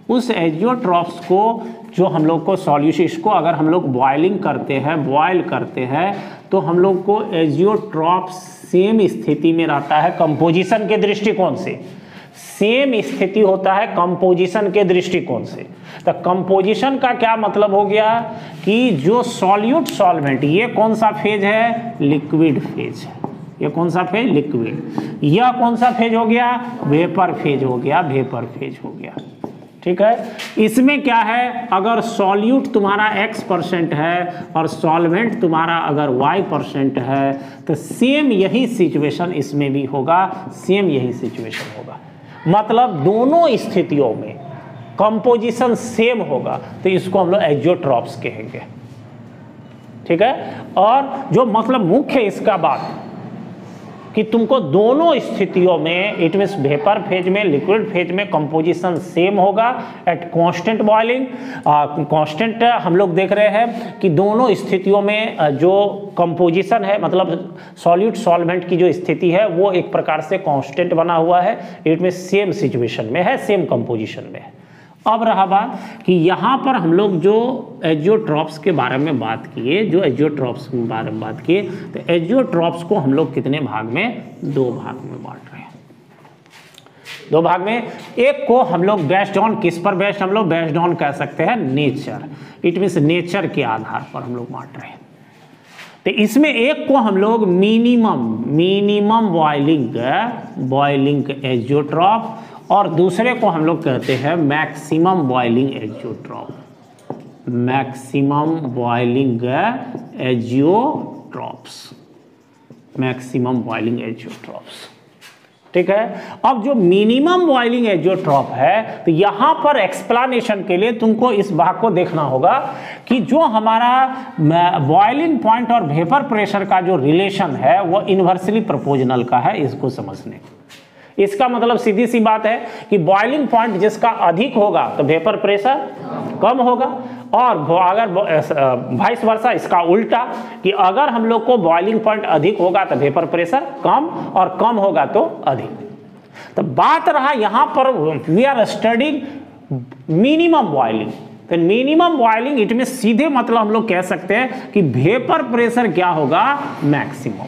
उस एजियोट्रॉप्स को जो हम लोग को सॉल्यूशन, इसको अगर हम लोग बॉयलिंग करते हैं, बॉयल करते हैं, तो हम लोग को एजियोट्रॉप सेम स्थिति में रहता है कंपोजिशन के दृष्टिकोण से, सेम स्थिति होता है कंपोजिशन के दृष्टिकोण से। तो कंपोजिशन का क्या मतलब हो गया कि जो सॉल्यूट सॉल्वेंट, ये कौन सा फेज है, लिक्विड फेज है, ये कौन सा फेज, लिक्विड। यह कौन सा फेज हो गया, वेपर फेज हो गया, वेपर फेज हो गया। ठीक है, इसमें क्या है, अगर सॉल्यूट तुम्हारा x% है और सॉल्वेंट तुम्हारा अगर y% है, तो सेम यही सिचुएशन इसमें भी होगा, सेम यही सिचुएशन होगा। मतलब दोनों स्थितियों में कंपोजिशन सेम होगा, तो इसको हम लोग एजियोट्रॉप्स कहेंगे। ठीक है, और जो मतलब मुख्य इसका बात कि तुमको दोनों स्थितियों में, इट मीन्स वेपर फेज में, लिक्विड फेज में कंपोजिशन सेम होगा एट कांस्टेंट बॉइलिंग। कांस्टेंट हम लोग देख रहे हैं कि दोनों स्थितियों में जो कंपोजिशन है, मतलब सॉल्यूट सॉल्वेंट की जो स्थिति है वो एक प्रकार से कांस्टेंट बना हुआ है, इट मीन्स सेम सिचुएशन में है, सेम कंपोजिशन में है। अब रहा बात कि यहाँ पर हम लोग जो एजियोट्रॉप्स के बारे में बात किए, जो एजियोट्रॉप्स के बारे में बात किए, तो एजियोट्रॉप्स को हम लोग कितने भाग में, 2 भाग में बांट रहे हैं, 2 भाग में। एक को हम लोग बेस्ड ऑन, किस पर बेस्ड, हम लोग बेस्ड ऑन कह सकते हैं नेचर, इट मीन्स नेचर के आधार पर हम लोग बांट रहे हैं। तो इसमें एक को हम लोग मिनिमम बॉइलिंग एजियोट्रॉप, और दूसरे को हम लोग कहते हैं maximum boiling azeotrope, maximum boiling azeotropes, maximum boiling azeotropes. ठीक है, अब जो मिनिमम बॉइलिंग एजियोट्रॉप है, तो यहां पर एक्सप्लेनेशन के लिए तुमको इस भाग को देखना होगा कि जो हमारा बॉइलिंग पॉइंट और वेपर प्रेशर का जो रिलेशन है वो इन्वर्सली प्रोपोर्शनल का है, इसको समझने। इसका मतलब सीधी सी बात है कि बॉइलिंग पॉइंट जिसका अधिक होगा तो वेपर प्रेशर कम होगा, और अगर वाइस वर्सा इसका उल्टा कि अगर हम लोग को बॉइलिंग पॉइंट अधिक होगा तो वेपर प्रेशर कम, और कम होगा तो अधिक। तो बात रहा यहाँ पर we are studying minimum boiling, तो मिनिमम बॉइलिंग इट में सीधे मतलब हम लोग कह सकते हैं कि वेपर प्रेशर क्या होगा, मैक्सिमम,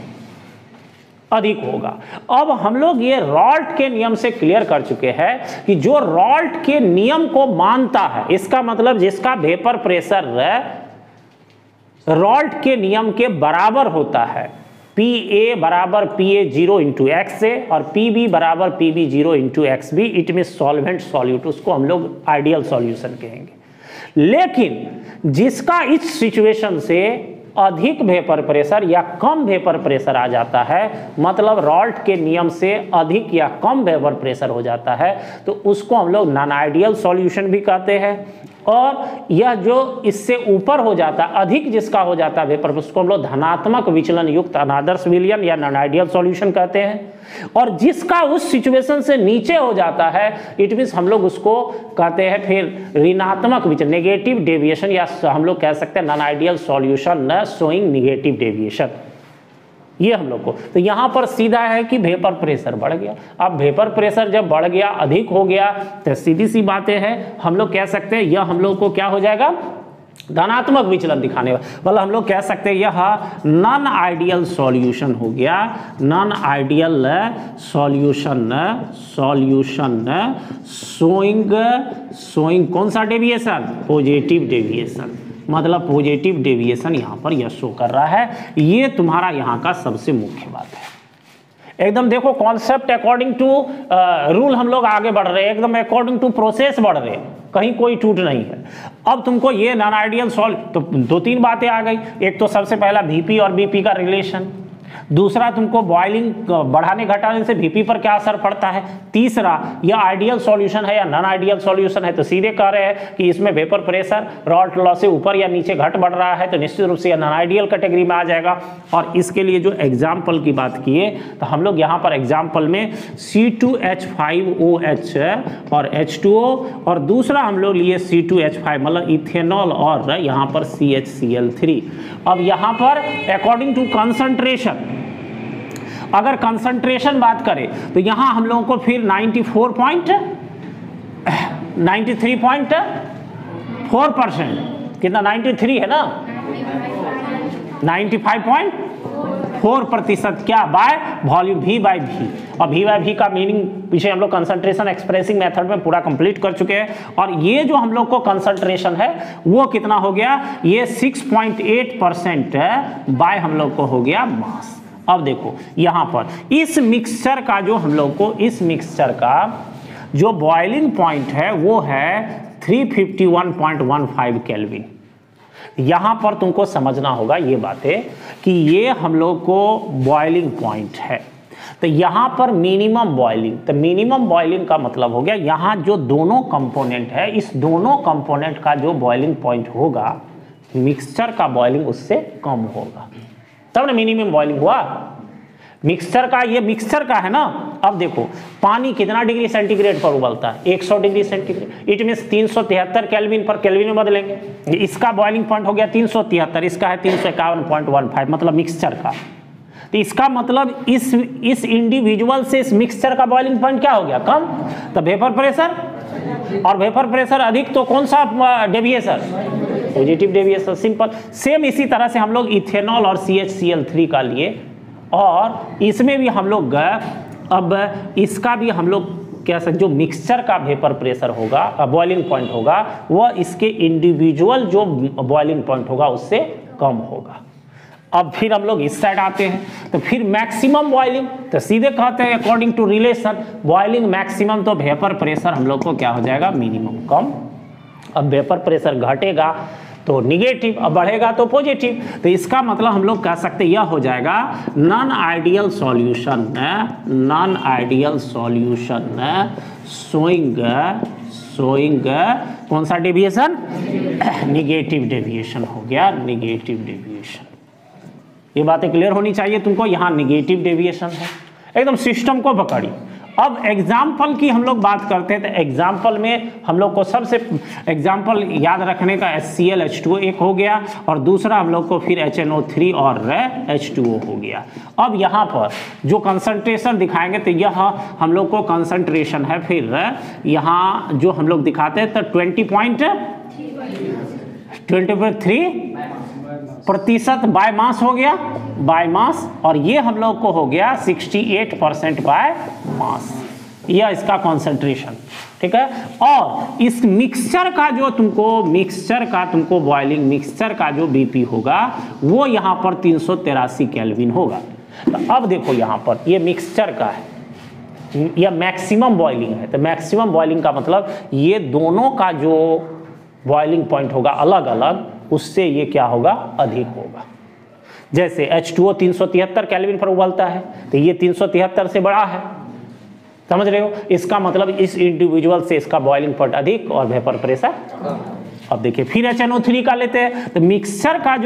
अधिक होगा। अब हम लोग ये रॉल्ट के नियम से क्लियर कर चुके हैं कि जो रॉल्ट के नियम को मानता है, इसका मतलब जिसका वेपर प्रेशर रॉल्ट के नियम के बराबर होता है, PA बराबर PA0 इंटू XA और PB बराबर PB0 into XB, it mean solvent solute, उसको हम लोग आइडियल सॉल्यूशन कहेंगे। लेकिन जिसका इस सिचुएशन से अधिक वेपर प्रेशर या कम वेपर प्रेशर आ जाता है, मतलब रॉल्ट के नियम से अधिक या कम वेपर प्रेशर हो जाता है, तो उसको हम लोग नॉन आइडियल सॉल्यूशन भी कहते हैं। और यह जो इससे ऊपर हो जाता है, अधिक जिसका हो जाता है वेपर, उसको हम लोग धनात्मक विचलन युक्त अनादर्श विलयन या नॉन आइडियल सॉल्यूशन कहते हैं। और जिसका उस सिचुएशन से नीचे हो जाता है, इट मीन्स हम लोग उसको कहते हैं फिर ऋणात्मक विचलन, नेगेटिव डेविएशन, या हम लोग कह सकते हैं नॉन आइडियल सॉल्यूशन न शोइंग नेगेटिव डेविएशन, ये हम लोग को। तो यहाँ पर सीधा है कि वेपर प्रेशर बढ़ गया। अब वेपर प्रेशर जब बढ़ गया, अधिक हो गया, तो सीधी सी बातें हैं, हम लोग कह सकते हैं यह हम लोग को क्या हो जाएगा, धनात्मक विचलन दिखाने वाला, मतलब हम लोग कह सकते हैं यह नॉन आइडियल सॉल्यूशन हो गया, नॉन आइडियल सॉल्यूशन शोइंग कौन सा डेविएशन, पॉजिटिव डेविएशन, मतलब पॉजिटिव डेविएशन यहाँ पर यह शो कर रहा है। ये तुम्हारा यहाँ का सबसे मुख्य बात है। एकदम देखो कॉन्सेप्ट अकॉर्डिंग टू रूल हम लोग आगे बढ़ रहे हैं, एकदम अकॉर्डिंग टू प्रोसेस बढ़ रहे हैं, कहीं कोई टूट नहीं है। अब तुमको ये नॉन आइडियल सॉल्व, तो 2-3 बातें आ गई। एक तो सबसे पहला VP और BP का रिलेशन, दूसरा तुमको बॉइलिंग बढ़ाने घटाने से VP पर क्या असर पड़ता है, तीसरा यह आइडियल सॉल्यूशन है या नॉन आइडियल सॉल्यूशन है, तो सीधे कह रहे हैं कि इसमें वेपर प्रेशर रॉल्ट लॉ से ऊपर या नीचे घट बढ़ रहा है, तो निश्चित रूप से यह नॉन आइडियल कैटेगरी में आ जाएगा। और इसके लिए जो एग्जाम्पल की बात किए, तो हम लोग यहाँ पर एग्जाम्पल में C2H5OH और H2O, और दूसरा हम लोग लिए C2H5 मतलब इथेनॉल, और यहाँ पर CHCl3। अब यहाँ पर अकॉर्डिंग टू कंसंट्रेशन, अगर कंसंट्रेशन बात करें तो यहां हम लोगों को फिर 94.5 93.4%, कितना 93 है ना, 95.4% क्या by volume V by V। और V बाय V का मीनिंग पीछे हम लोग कंसंट्रेशन एक्सप्रेसिंग मेथड में पूरा कंप्लीट कर चुके हैं। और ये जो हम लोग को कंसंट्रेशन है वो कितना हो गया, ये 6.8% बाय हम लोग को हो गया मास। अब देखो यहां पर इस मिक्सचर का जो हम लोग को, इस मिक्सचर का जो बॉइलिंग पॉइंट है वो है 351.15 केल्विन। यहां पर तुमको समझना होगा ये बातें कि ये हम लोग को बॉइलिंग पॉइंट है, तो यहां पर मिनिमम बॉइलिंग, तो मिनिमम बॉइलिंग का मतलब हो गया यहां जो दोनों कंपोनेंट है, इस दोनों कंपोनेंट का जो बॉइलिंग पॉइंट होगा, मिक्सचर का बॉइलिंग उससे कम होगा, तब ना मिनिमम बॉइलिंग हुआ मिक्सचर का। ये मिक्सचर का है ना। अब देखो पानी कितना डिग्री सेंटीग्रेड पर उबलता है, 100 degree centigrade, it means 373 kelvin पर केल्विन में बदलेंगे। इसका बॉइलिंग पॉइंट हो गया 373, इसका है 351.15, मतलब मिक्सचर का। तो इसका मतलब इस इंडिविजुअल से इस मिक्सचर का बॉइलिंग पॉइंट क्या हो गया, कम। तो वेपर प्रेशर, और वेपर प्रेशर अधिक तो कौन सा deviation, positive deviation, simple. Same इसी तरह से हम लोग इथेनॉल और CHCl3 का लिए, और इसमें भी हम लोग अब इसका भी हम लोग कैसे, जो मिक्सचर का वेपर प्रेशर होगा, बॉइलिंग पॉइंट होगा, वह इसके इंडिविजुअल जो बॉइलिंग पॉइंट होगा उससे कम होगा। अब फिर हम लोग इस साइड आते हैं, तो फिर मैक्सिमम बॉइलिंग, तो सीधे कहते हैं according to relation boiling maximum, तो वेपर प्रेशर हम लोग को क्या हो जाएगा, मिनिमम, कम। अब वेपर प्रेशर घटेगा तो निगेटिव, अब बढ़ेगा तो पॉजिटिव। तो इसका मतलब हम लोग कह सकते हैं यह हो जाएगा non ideal solution, non ideal solution showing कौन सा डेविएशन, निगेटिव डेविएशन हो गया, निगेटिव डेविएशन। ये बातें क्लियर होनी चाहिए तुमको। यहाँ निगेटिव डेविएशन है, एकदम सिस्टम को पकड़ी। अब एग्जाम्पल की हम लोग बात करते हैं, तो एग्जाम्पल में हम लोग को सबसे एग्जाम्पल याद रखने का HCl H2O एक हो गया, और दूसरा हम लोग को फिर HNO3 और H2O हो गया। अब यहाँ पर जो कंसंट्रेशन दिखाएंगे, तो यह हम लोग को कंसंट्रेशन है, फिर यहाँ जो हम लोग दिखाते हैं तो 20.3% बाय मास हो गया, बाय मास, और ये हम लोग को हो गया 68% बाय मास, यह इसका कंसंट्रेशन, ठीक है। और इस मिक्सचर का जो तुमको बॉइलिंग मिक्सचर का जो BP होगा वो यहाँ पर 383 केल्विन होगा। तो अब देखो यहाँ पर ये मिक्सचर का है, यह मैक्सिमम बॉइलिंग है, तो मैक्सिमम बॉइलिंग का मतलब ये दोनों का जो बॉइलिंग पॉइंट होगा अलग अलग, उससे ये क्या होगा, अधिक होगा। जैसे H2O 373 केल्विन पर उबलता है, तो ये 373 से बड़ा है, समझ रहे हो। इसका मतलब इस इंडिविजुअल से इसका बॉइलिंग पॉइंट अधिक और वेपर प्रेशर। अब देखिए फिर HNO3 का लेते हैं, तो मिक्सचर का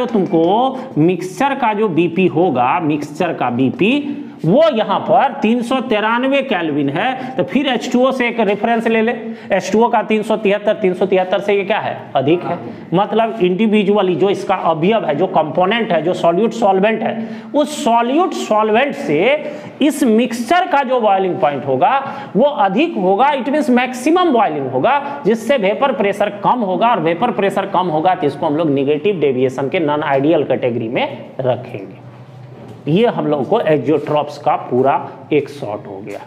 जो BP होगा, मिक्सचर का BP वो यहाँ पर 393 केल्विन है, तो फिर H2O से एक रेफरेंस ले ले, H2O का 373 से ये क्या है, अधिक है। मतलब इंडिविजुअली जो इसका अवयव है, जो कंपोनेंट है, जो सॉल्यूट सॉल्वेंट है, उस सॉल्यूट सॉल्वेंट से इस मिक्सचर का जो बॉइलिंग पॉइंट होगा वो अधिक होगा, इट मींस मैक्सिमम बॉइलिंग होगा, जिससे वेपर प्रेशर कम होगा, और वेपर प्रेशर कम होगा तो इसको हम लोग निगेटिव डेविएशन के नॉन आइडियल कैटेगरी में रखेंगे। ये हम लोग को एक्जियोट्रॉप्स का पूरा एक शॉट हो गया।